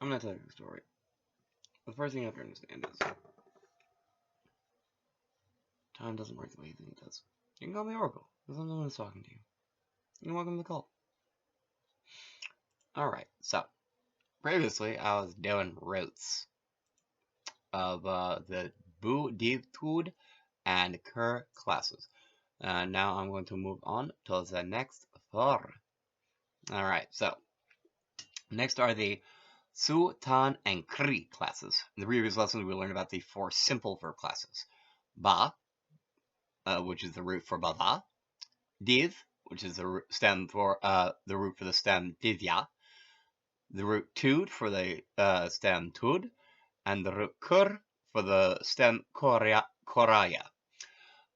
I'm gonna tell you a story. The first thing you have to understand is time doesn't work the way you think it does. You can call me Oracle, because I'm the one who's talking to you. You're welcome to the cult. Alright, so previously I was doing roots of the Bu, Div, Tud, and Ker classes. Now I'm going to move on to the next four. Alright, so next are the Su, Tan, and Kri classes. In the previous lessons, we learned about the four simple verb classes. Ba, which is the root for baba. Div, which is the stem for the root for the stem divya. The root tud for the stem tud, and the root kur for the stem koraya.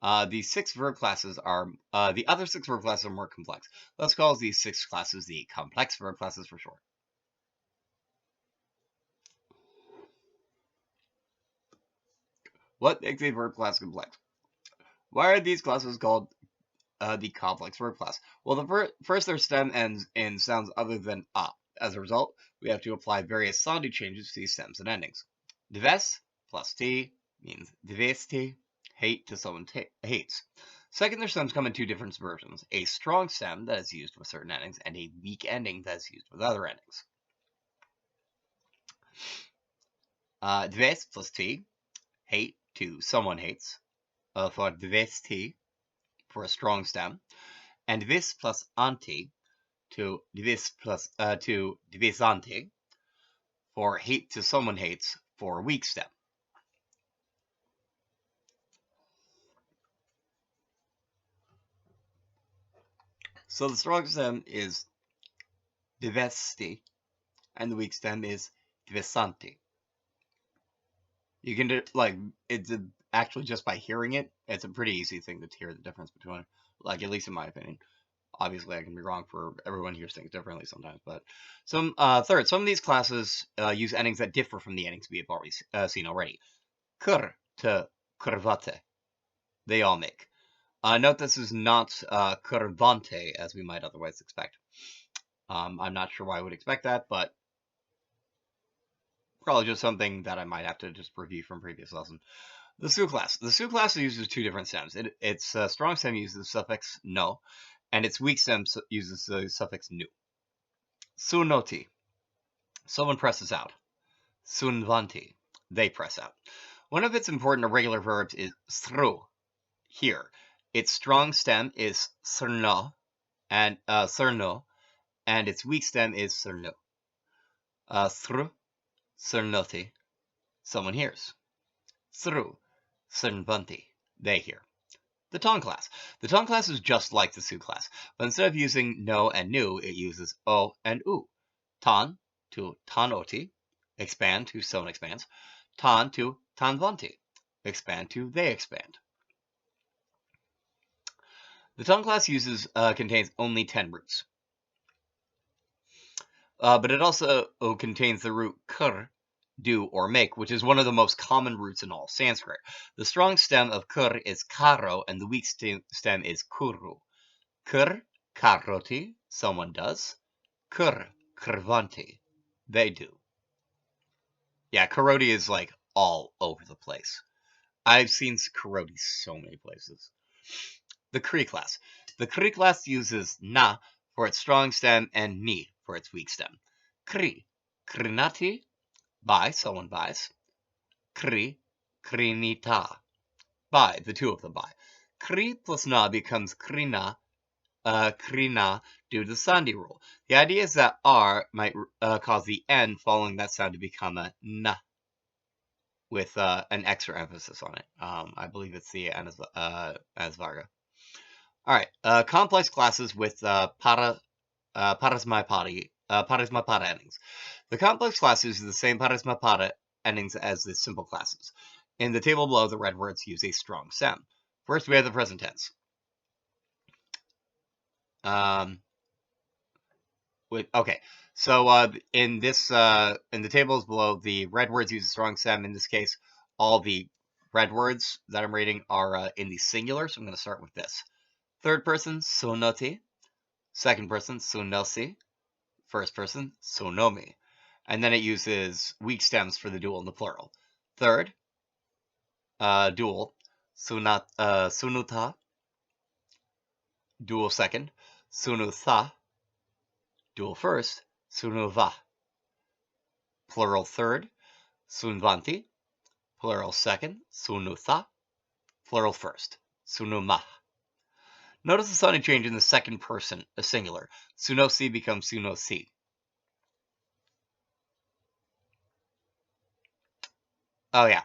The six verb classes are the other six verb classes are more complex. Let's call these six classes the complex verb classes for short. What makes a verb class complex? Why are these classes called the complex verb class? Well, first their stem ends in sounds other than a. As a result, we have to apply various sounding changes to these stems and endings. Dives plus t means divesti, hate to someone hates. Second, their stems come in two different versions: a strong stem that is used with certain endings, and a weak ending that is used with other endings. Dives plus t, hate to someone hates, for divesti, for a strong stem, and divis plus anti to divis to divisanti, for hate to someone hates, for a weak stem. So the strong stem is divesti, and the weak stem is divisanti. You can do, it's actually just by hearing it, it's a pretty easy thing to hear the difference between, at least in my opinion. Obviously, I can be wrong, for everyone hears things differently sometimes. But some of these classes use endings that differ from the endings we have already seen already. Kur to kurvate, they all make. Note this is not kurvante, as we might otherwise expect. I'm not sure why I would expect that, but probably just something that I might have to just review from previous lesson. The Su class. The Su class uses two different stems. Its strong stem uses the suffix no, and its weak stem uses the suffix nu. Sunoti, someone presses out. Sunvanti, they press out. One of its important irregular verbs is sru, here. Its strong stem is srno, and its weak stem is srnu. Sru, srnoti, someone hears. Sru, srnvanti, they hear. The Tong class. The Tong class is just like the Su class, but instead of using no and nu, it uses o and u. Tan to tanoti, expand to someone expands. Tan to tanvanti, expand to they expand. The Tong class contains only 10 roots. But it also contains the root kur, do or make, which is one of the most common roots in all Sanskrit. The strong stem of kur is karo, and the weak stem is kuru. Kur, karoti, someone does. Kur, kurvanti, they do. Yeah, karoti is all over the place. I've seen karoti so many places. The Kri class. The Kri class uses na for its strong stem and ni for its weak stem. Kri, krinati, buy, someone buys. Kri, krinita, buy, the two of them buy. Kri plus na becomes krina, krina due to the Sandhi rule. The idea is that R might cause the N following that sound to become a na, with an extra emphasis on it. I believe it's the Anasvarga. Alright, complex classes with parasmapari endings. The complex classes use the same parasmapara endings as the simple classes. In the table below, the red words use a strong stem. First, we have the present tense. Okay, so in the tables below, the red words use a strong stem. In this case, all the red words that I'm reading are in the singular, so I'm going to start with this. Third person, sonoti. Second person, sonosi. First person, sonomi. And then it uses weak stems for the dual and the plural. Third, dual, sunuta. Dual second, sunutha. Dual first, sunuva. Plural third, sunvanti. Plural second, sunutha. Plural first, sunuma. Notice the sudden change in the second person, a singular. Sunosi becomes sunosi. Oh yeah.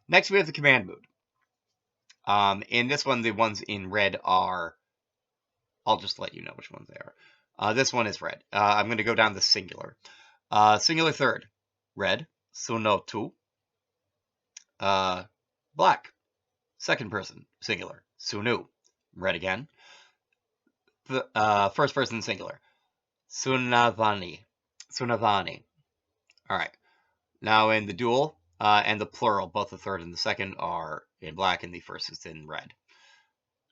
Next we have the command mood. In this one, the ones in red are... I'll just let you know which ones they are. This one is red. I'm going to go down to singular. Singular third, red. Sunotu. Black. Second person, singular. Sunu. Red again. First person, singular. Sunavani. All right. Now in the dual and the plural, both the third and the second are in black, and the first is in red.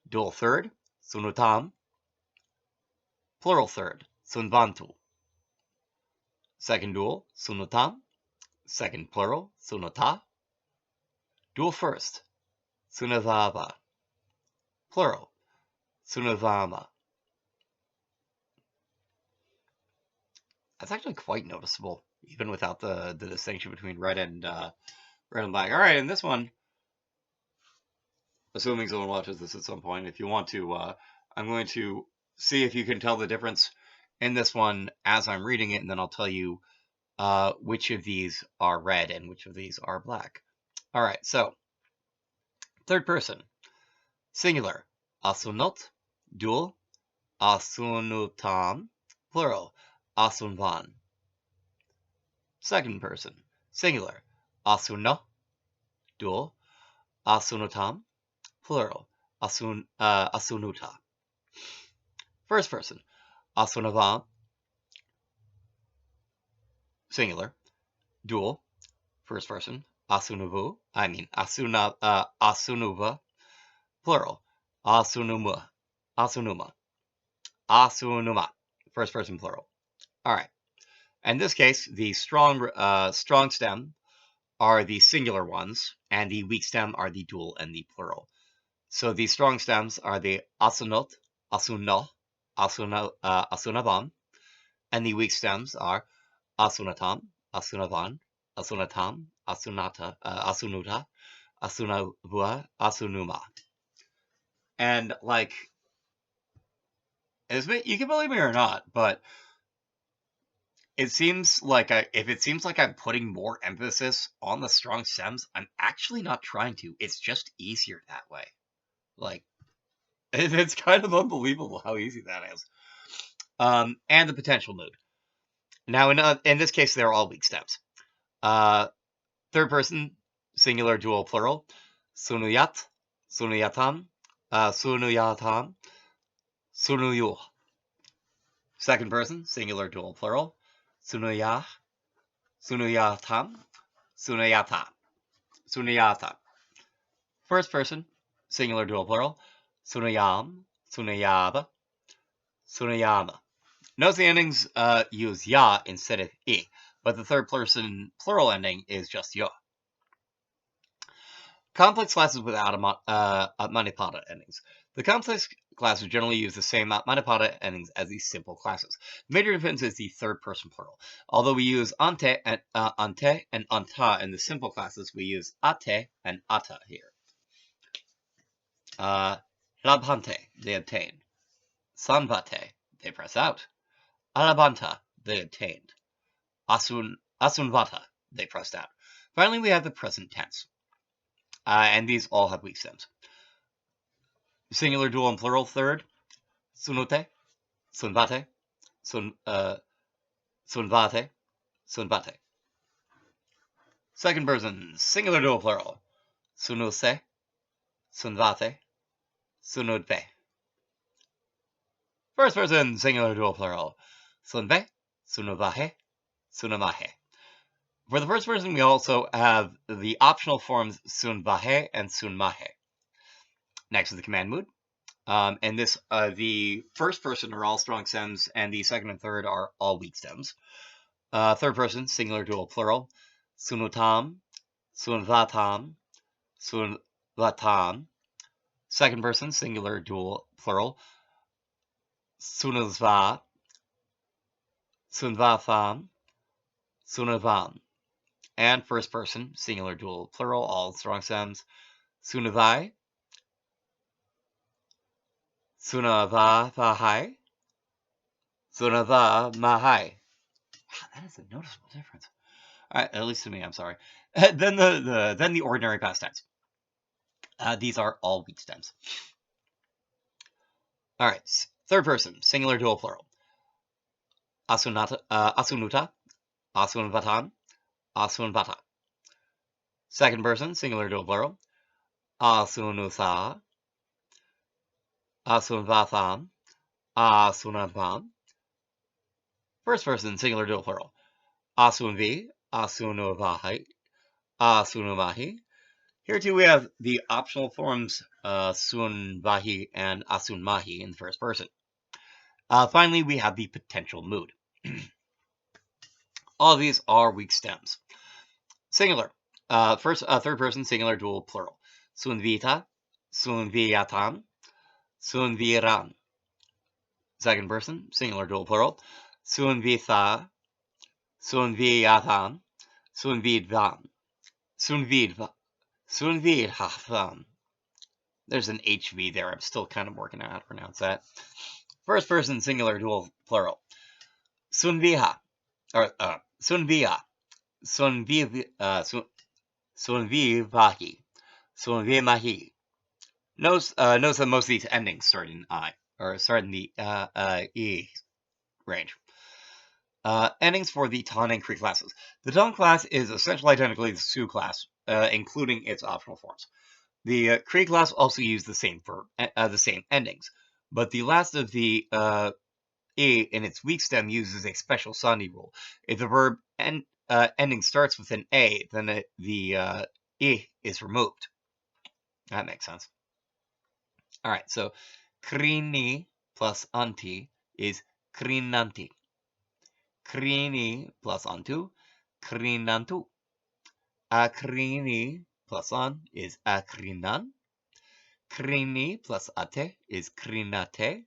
Dual third, sunutam. Plural third, sunvantu. Second dual, sunutam. Second plural, sunata. Dual first, sunavava. Plural, sunavama. That's actually quite noticeable, even without the distinction between red and black. All right, in this one, assuming someone watches this at some point, if you want to, I'm going to see if you can tell the difference in this one as I'm reading it, and then I'll tell you which of these are red and which of these are black. All right, so third person, singular, asunot, dual, asunutam, plural, asunvan. Second person, singular, asuno, dual, asunutam, plural, asunuta. First person, asunavam, singular, dual, first person, asunuva, plural, asunuma, first person, plural. All right. In this case, the strong stem are the singular ones, and the weak stem are the dual and the plural. So the strong stems are the asunot, asuno, asunavam, and the weak stems are asunatam, asunavan, asunatam, asunata, asunuta, asunavua, asunuma. And like, you can believe me or not, but it seems like if it seems like I'm putting more emphasis on the strong stems, I'm actually not trying to. It's just easier that way. Like, it's kind of unbelievable how easy that is. And the potential mood. Now, in this case, they're all weak stems. Third person, singular, dual, plural. Sunuyat, sunuyatam, sunuyatam, sunuyu. Second person, singular, dual, plural. Sunuyah, sunuyatam, sunuyata, sunuyata. First person, singular, dual, plural. Sunuyam, sunuyaba, sunuyama. Notice the endings use ya instead of I, but the third person plural ending is just ya. Complex classes without Atmanipada endings. The complex classes generally use the same Atmanipada endings as the simple classes. The major difference is the third person plural. Although we use ante and anta in the simple classes, we use ate and ata here. Labhante, they obtain. Sanvate, they press out. Alabanta, they obtained. Asunvata, they pressed out. Finally, we have the present tense. And these all have weak stems. Singular, dual, and plural third. Sunote, sunvate, sunvate, sunvate. Second person, singular, dual, plural. Sunose, sunvate, sunudve. First person, singular, dual, plural. Sunve, sunuvahe, sunamahe. For the first person, we also have the optional forms sunvahe and sunmahe. Next is the command mood. And this, the first person are all strong stems, and the second and third are all weak stems. Third person, singular, dual, plural. Sunutam, sunvatam, sunvatam. Second person, singular, dual, plural. Sunazva, sunvatham, sunavam. And first person, singular, dual, plural, all strong stems. Sunavai, sunavavahai, sunava mahai. Wow, that is a noticeable difference. All right, at least to me, I'm sorry. then the ordinary past tense. These are all weak stems. All right, third person, singular, dual, plural. Asunuta, asunvatan, asunvata. Second person, singular, dual, plural. Asunutha, asunvatham, asunadvam. First person, singular, dual, plural. Asunvi, asunuvahai, asunumahi. Here too we have the optional forms sunvahi and asunmahi in the first person. Finally, we have the potential mood. All of these are weak stems. Singular. Third person, singular, dual, plural. Sunvita, sunviatam, sunviran. Second person, singular, dual, plural. Sunvitha, sunviatam, sunvidvam, sunvidva, sunvidhavam. There's an HV there. I'm still kind of working out how to pronounce that. First person, singular, dual, plural. Sunviha, or sunviha, sunvivahi, sunvimahi. Notice that most of these endings start in I, or start in the E range. Endings for the Ton and Cree classes. The Ton class is essentially identically the Sioux class, including its optional forms. The Cree class also use the same endings, but the last of the E in its weak stem uses a special sandhi rule. If the verb ending starts with an A, then the E is removed. That makes sense. All right, so krini plus anti is krinanti. Krini plus antu, krinantu. Akrini plus an is akrinan. Krini plus ate is krinate.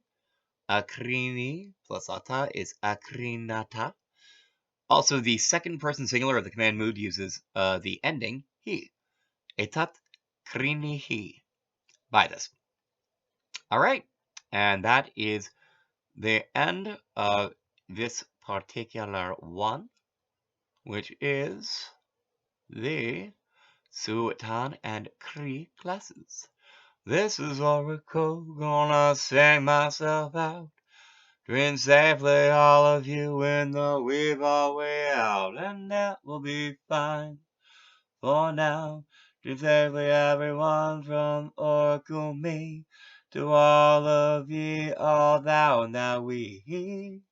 Akrini plus ata is akrinata. Also, the second person singular of the command mood uses the ending he. Etat krinihi. By this. All right, and that is the end of this particular one, which is the Sioux, Ton, and Cree classes. This is Oracle, gonna sing myself out. Dream safely, all of you, in the weave our way out, and that will be fine for now. Dream safely, everyone, from Oracle me, to all of ye, all thou and thou we.